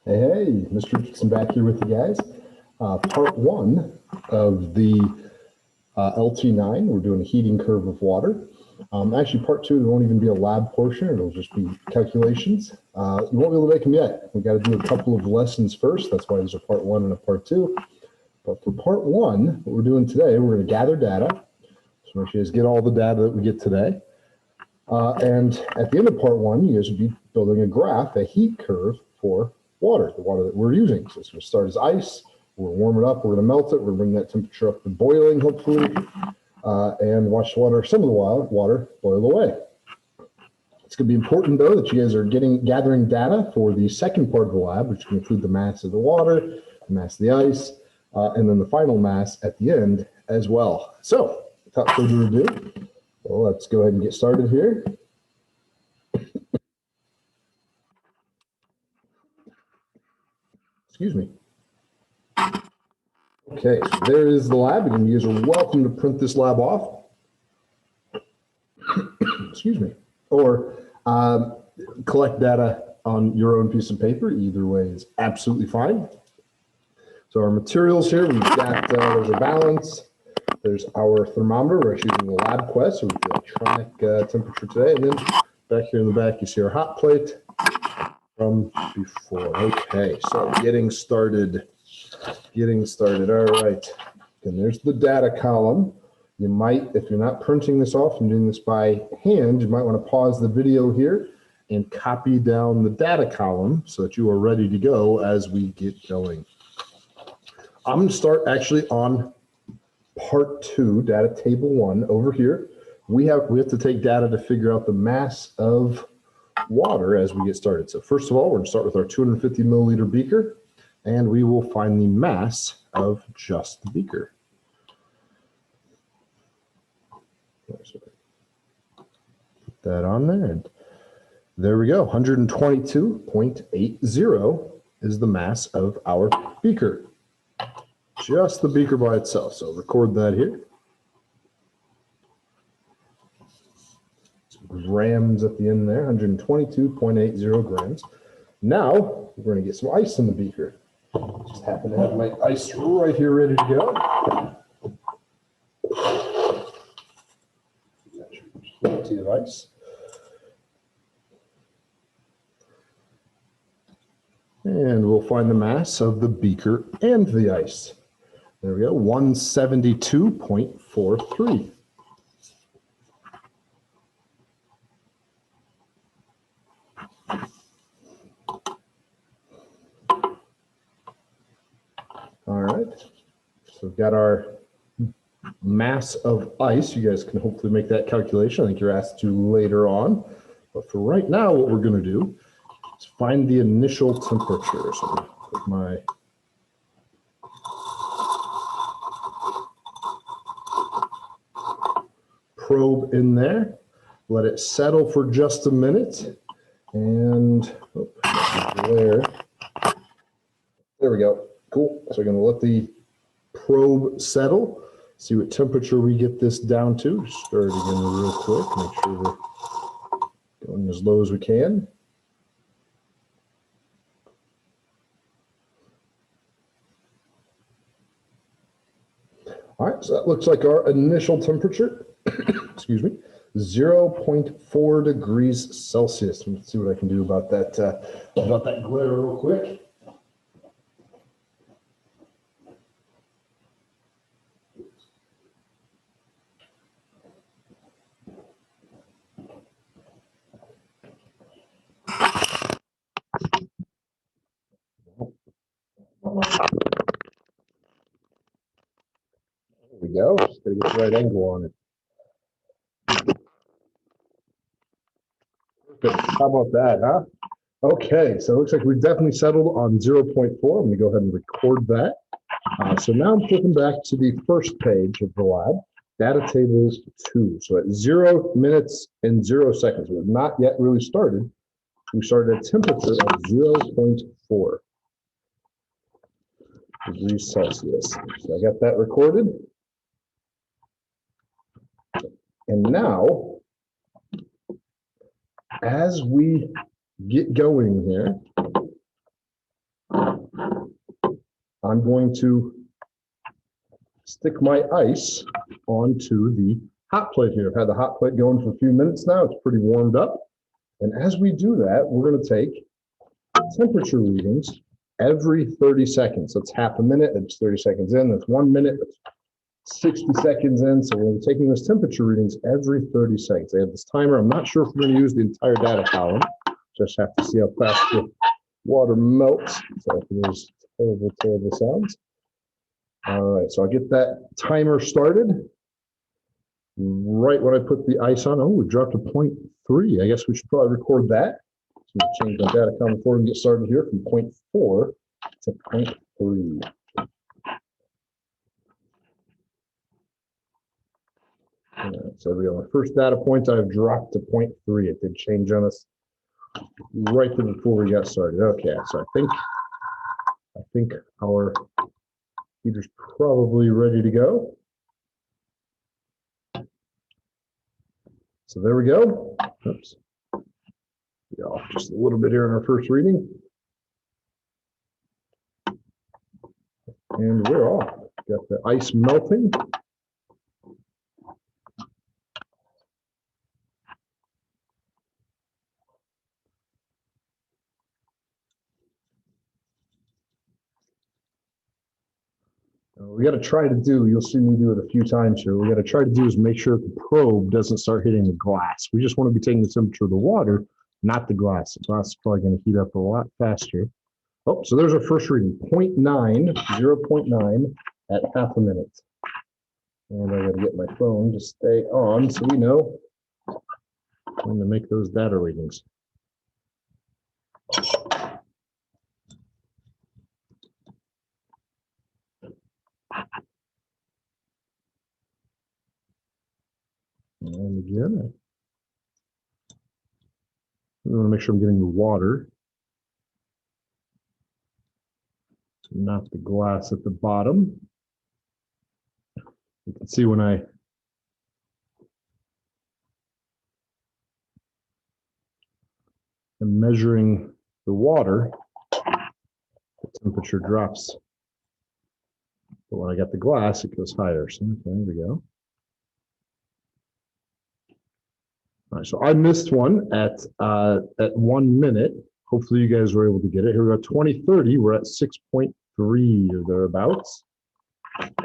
Hey, hey, Mr. Richardson back here with you guys. Part one of the LT9, we're doing a heating curve of water. Actually, part two, there won't even be a lab portion, it'll just be calculations. You won't be able to make them yet. We got to do a couple of lessons first. That's why there's a part one and a part two. But for part one, what we're doing today, we're going to gather data. So make sure you guys get all the data that we get today. And at the end of part one, you guys will be building a graph, a heat curve for water, the water that we're using. So it's going to start as ice. We'll warm it up. We're going to melt it. We're going to bring that temperature up to boiling, hopefully, and watch the water, some of the water boil away. It's going to be important, though, that you guys are gathering data for the second part of the lab, which can include the mass of the water, the mass of the ice, and then the final mass at the end as well. So, without further ado, well, let's go ahead and get started here. Excuse me. Okay, so there is the lab, and you guys are welcome to print this lab off. Excuse me. Or collect data on your own piece of paper. Either way is absolutely fine. So our materials here, we've got, there's a balance, there's our thermometer. We're actually using the LabQuest, so we have electronic temperature today. And then back here in the back, you see our hot plate from before. Okay, so getting started. All right. And there's the data column. You might, if you're not printing this off and doing this by hand, you might want to pause the video here and copy down the data column so that you are ready to go as we get going. I'm going to start actually on part two, data table one over here. We have to take data to figure out the mass of water as we get started. So first of all, we're going to start with our 250 milliliter beaker, and we will find the mass of just the beaker. Put that on there, and there we go. 122.80 is the mass of our beaker. Just the beaker by itself. So record that here. Some grams at the end there, 122.80 grams. Now we're going to get some ice in the beaker. Just happen to have my ice right here ready to go. Plenty of ice. And we'll find the mass of the beaker and the ice. There we go, 172.43. All right, so we've got our mass of ice. You guys can hopefully make that calculation. I think you're asked to later on. But for right now, what we're going to do is find the initial temperature. So I'm going to put my probe in there, let it settle for just a minute, and there we go. Cool. So we're going to let the probe settle, see what temperature we get this down to. Start it again real quick, make sure we're going as low as we can. All right, so that looks like our initial temperature, excuse me, 0.4 degrees Celsius. Let's see what I can do about that glare real quick. There we go. Just gotta get the right angle on it. Perfect. How about that, huh? Okay, so it looks like we've definitely settled on 0.4. I'm going to go ahead and record that. So now I'm flipping back to the first page of the lab, data tables 2. So at 0 minutes and 0 seconds, we have not yet really started. We started at temperature of 0.4 degrees Celsius. So I got that recorded. And now, as we get going here, I'm going to stick my ice onto the hot plate here. I've had the hot plate going for a few minutes now. It's pretty warmed up. And as we do that, we're going to take temperature readings every 30 seconds. That's half a minute. That's 30 seconds in. That's 1 minute. That's 60 seconds in. So we're taking those temperature readings every 30 seconds. I have this timer. I'm not sure if we're going to use the entire data column. Just have to see how fast the water melts. So there's terrible, terrible sounds. All right, so I'll get that timer started. Right when I put the ice on, oh, we dropped to 0.3. I guess we should probably record that. So we'll change my data column before we get started here from 0.4 to 0.3. So we have our first data point. I've dropped to 0.3. It did change on us right there before we got started. Okay, so I think our heater's probably ready to go. So there we go. Oops. Get off just a little bit here in our first reading. And we're off. Got the ice melting. We got to try to do, you'll see me do it a few times here. We got to try to do is make sure the probe doesn't start hitting the glass. We just want to be taking the temperature of the water, not the glass. The glass is probably going to heat up a lot faster. Oh, so there's our first reading, 0.9, 0.9 at half a minute. And I got to get my phone to stay on so we know when to make those data readings. And again, I want to make sure I'm getting the water, not the glass at the bottom. You can see when I am measuring the water, the temperature drops. But when I got the glass, it goes higher. So okay, there we go. All right, so I missed one at 1 minute. Hopefully you guys were able to get it. Here we go, 2030, we're at 6.3 or thereabouts. And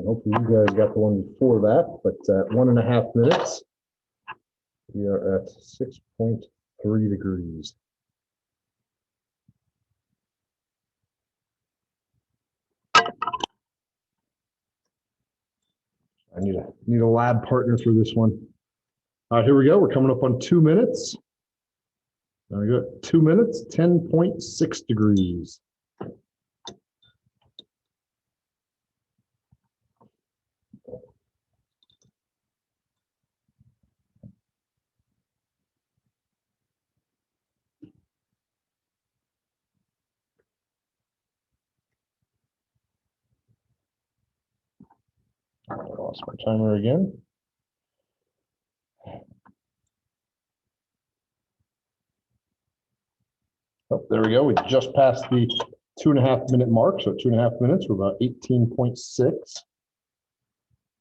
hopefully you guys got the one before that, but at 1.5 minutes, we are at 6.3 degrees. I need a lab partner for this one. All right, here we go. We're coming up on 2 minutes. There we go. 2 minutes, 10.6 degrees. I lost my timer again. Oh, there we go. We just passed the 2.5 minute mark. So at 2.5 minutes, we're about 18.6. So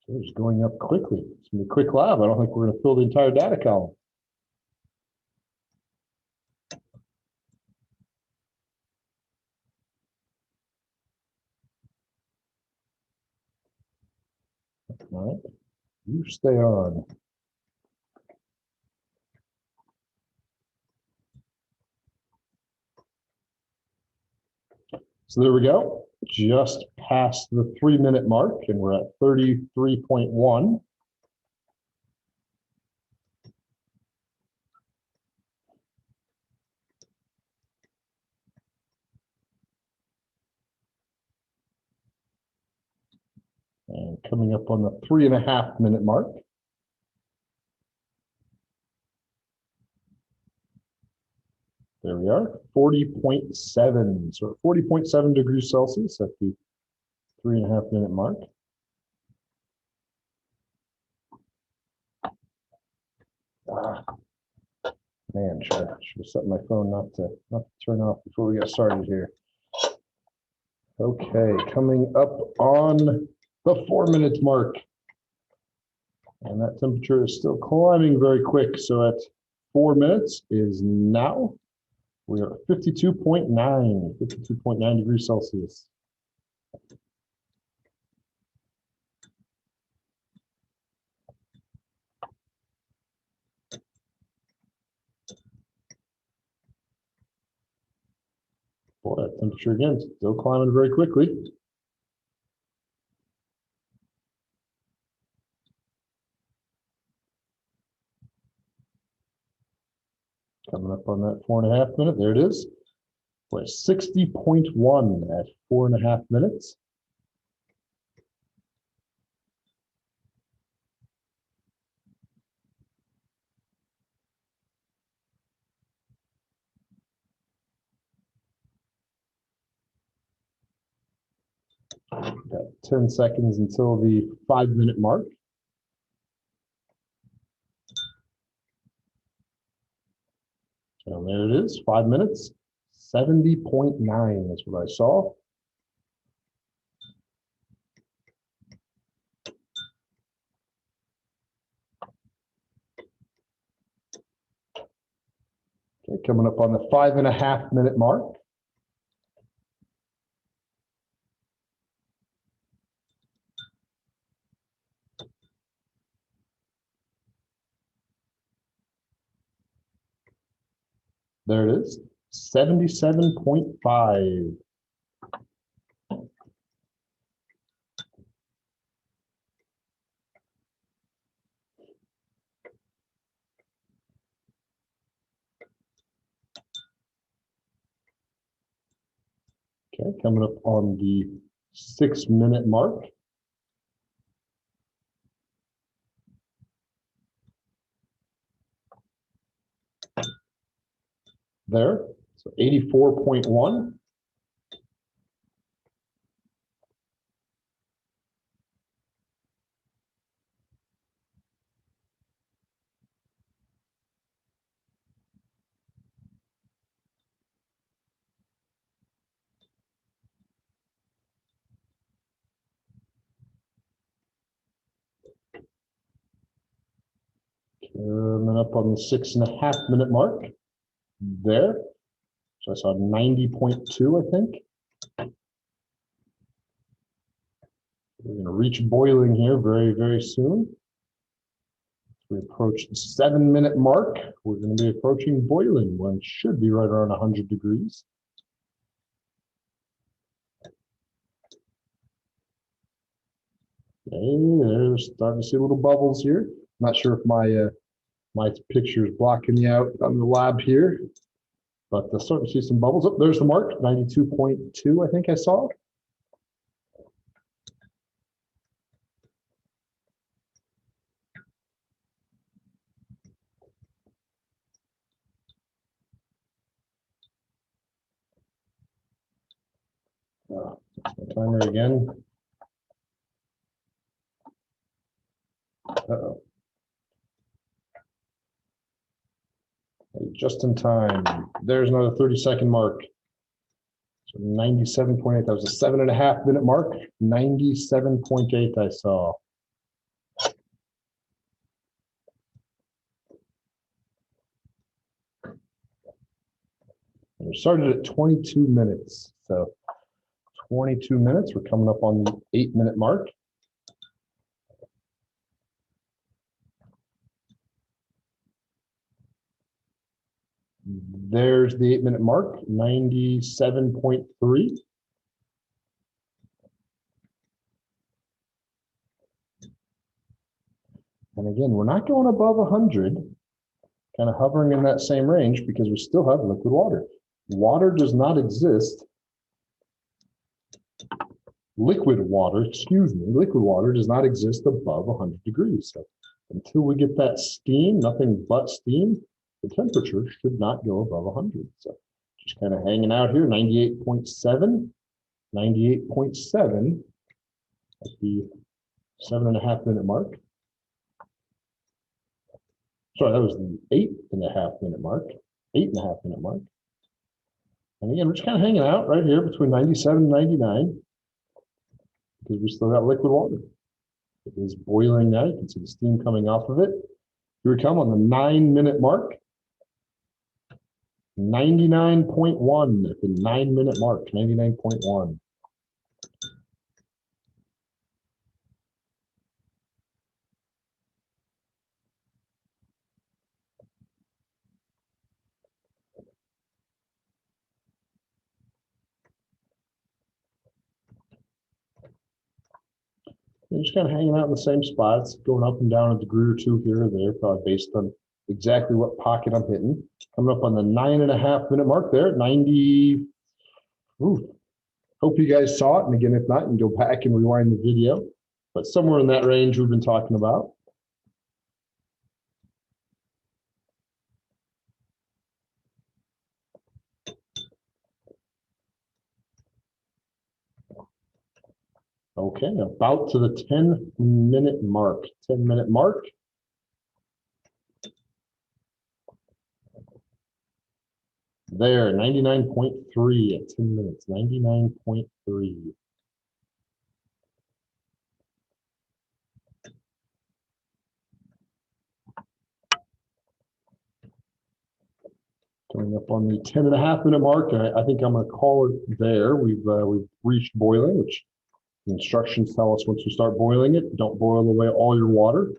it's going up quickly. It's going to be a quick lab. I don't think we're going to fill the entire data column. All right. You stay on. So there we go. Just past the 3 minute mark, and we're at 33.1. And coming up on the 3.5 minute mark. There we are, 40.7. So 40.7 degrees Celsius at the 3.5 minute mark. Man, should have set my phone not to turn off before we get started here. Okay, coming up on the 4 minute mark. And that temperature is still climbing very quick. So at 4 minutes is now. We are 52.9 degrees Celsius. Boy, that temperature again, still climbing very quickly. Coming up on that 4.5 minute, there it is. We're at 60.1 at 4.5 minutes. Got 10 seconds until the 5 minute mark. And there it is, 5 minutes, 70.9 is what I saw. Okay, coming up on the 5.5 minute mark. There it is, 77.5. Okay, coming up on the 6 minute mark. There, so 84.1. Coming up on the 6.5 minute mark. There, so I saw 90.2, I think. We're going to reach boiling here very, very soon. As we approach the 7 minute mark, we're going to be approaching boiling when it should be right around 100 degrees. Okay, there's starting to see little bubbles here. I'm not sure if my my picture is blocking you out on the lab here, but starting to see some bubbles. Oh, there's the mark, 92.2, I think I saw. Timer again. Uh-oh. Okay, just in time. There's another 30-second mark. So 97.8. That was a 7.5 minute mark. 97.8 I saw. And we started at 22 minutes. So 22 minutes. We're coming up on the 8 minute mark. There's the 8 minute mark, 97.3. And again, we're not going above 100, kind of hovering in that same range because we still have liquid water. Water does not exist. Liquid water does not exist above 100 degrees. So until we get that steam, nothing but steam, the temperature should not go above 100. So just kind of hanging out here, 98.7, 98.7 at the 7.5 minute mark. Sorry, that was the 8.5 minute mark. 8.5 minute mark. And again, we're just kind of hanging out right here between 97 and 99 because we still got liquid water. It is boiling now. You can see the steam coming off of it. Here we come on the 9-minute mark. 99.1 at the 9-minute mark, 99.1. You're just kind of hanging out in the same spots, going up and down a degree or two here or there, probably based on exactly what pocket I'm hitting. Coming up on the 9.5 minute mark there at 90. Ooh, hope you guys saw it. And again, if not, you can go back and rewind the video. But somewhere in that range we've been talking about. Okay, about to the 10-minute mark. 10-minute mark. There, 99.3 at 10 minutes, 99.3. Coming up on the 10.5 minute mark, I think I'm going to call it there. We've reached boiling, which the instructions tell us once you start boiling it, don't boil away all your water.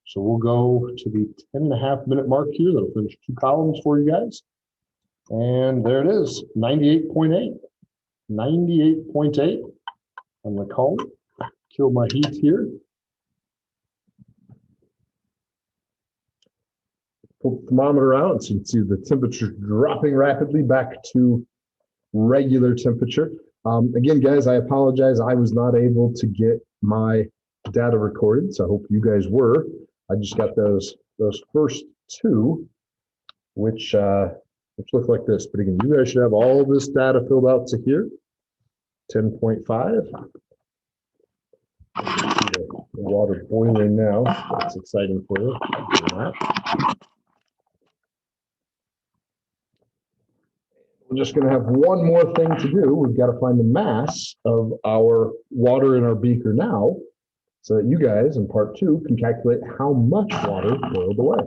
So we'll go to the 10.5 minute mark here. That'll finish 2 columns for you guys. And there it is, 98.8. 98.8. I'm going to call it. Kill my heat here. Pull the thermometer out so you can see the temperature dropping rapidly back to regular temperature. Again, guys, I apologize. I was not able to get my data recorded, so I hope you guys were. I just got those first 2, which look like this. But again, you guys should have all of this data filled out to here. 10.5. The water boiling now. That's exciting for you. We're just going to have one more thing to do. We've got to find the mass of our water in our beaker now so that you guys in part 2 can calculate how much water boiled away.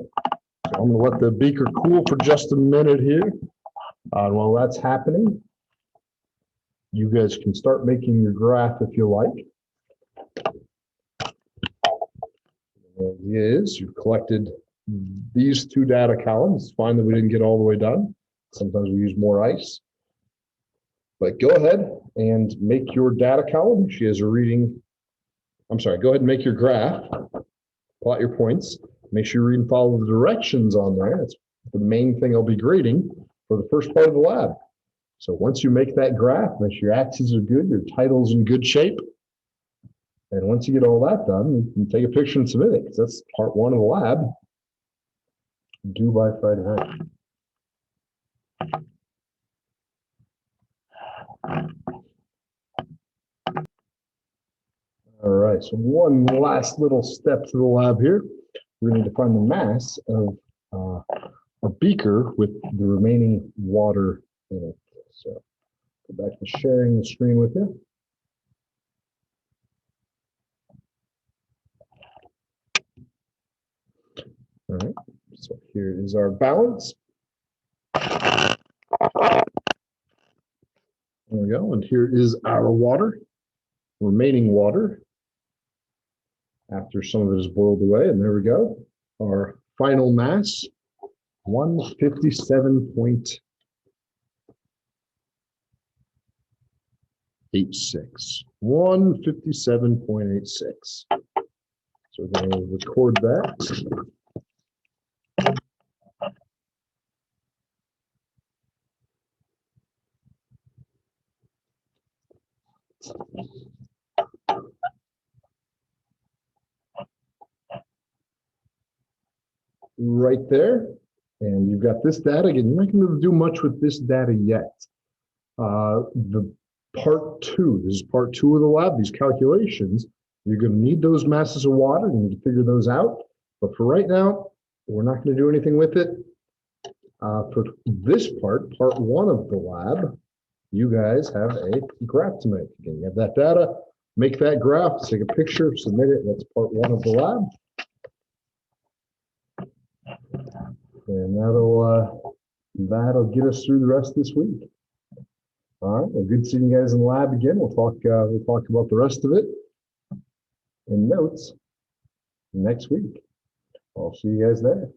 So I'm going to let the beaker cool for just a minute here. While that's happening, you guys can start making your graph if you like. The idea is you've collected these 2 data columns. It's fine that we didn't get all the way done. Sometimes we use more ice. But go ahead and make your data column. She has a reading. I'm sorry, go ahead and make your graph. Plot your points. Make sure you read and follow the directions on there. That's the main thing I'll be grading for the first part of the lab. So once you make that graph, make sure your axes are good, your title's in good shape. And once you get all that done, you can take a picture and submit it, because that's part 1 of the lab, due by Friday night. All right, so one last little step to the lab here. We're going to find the mass of a beaker with the remaining water in it. So go back to sharing the screen with you. All right, so here is our balance. There we go, and here is our water, remaining water, after some of it is boiled away, and there we go. Our final mass, 157.86. So we're going to record that. Right there, and you've got this data. Again, you're not going to do much with this data yet. The part 2, this is part 2 of the lab, these calculations. You're going to need those masses of water, you need to figure those out. But for right now, we're not going to do anything with it. For this part 1 of the lab, you guys have a graph to make. Again, you have that data, make that graph, take a picture, submit it. That's part 1 of the lab. And that'll get us through the rest of this week. All right, well, good seeing you guys in the lab again. We'll talk about the rest of it in notes next week. I'll see you guys there.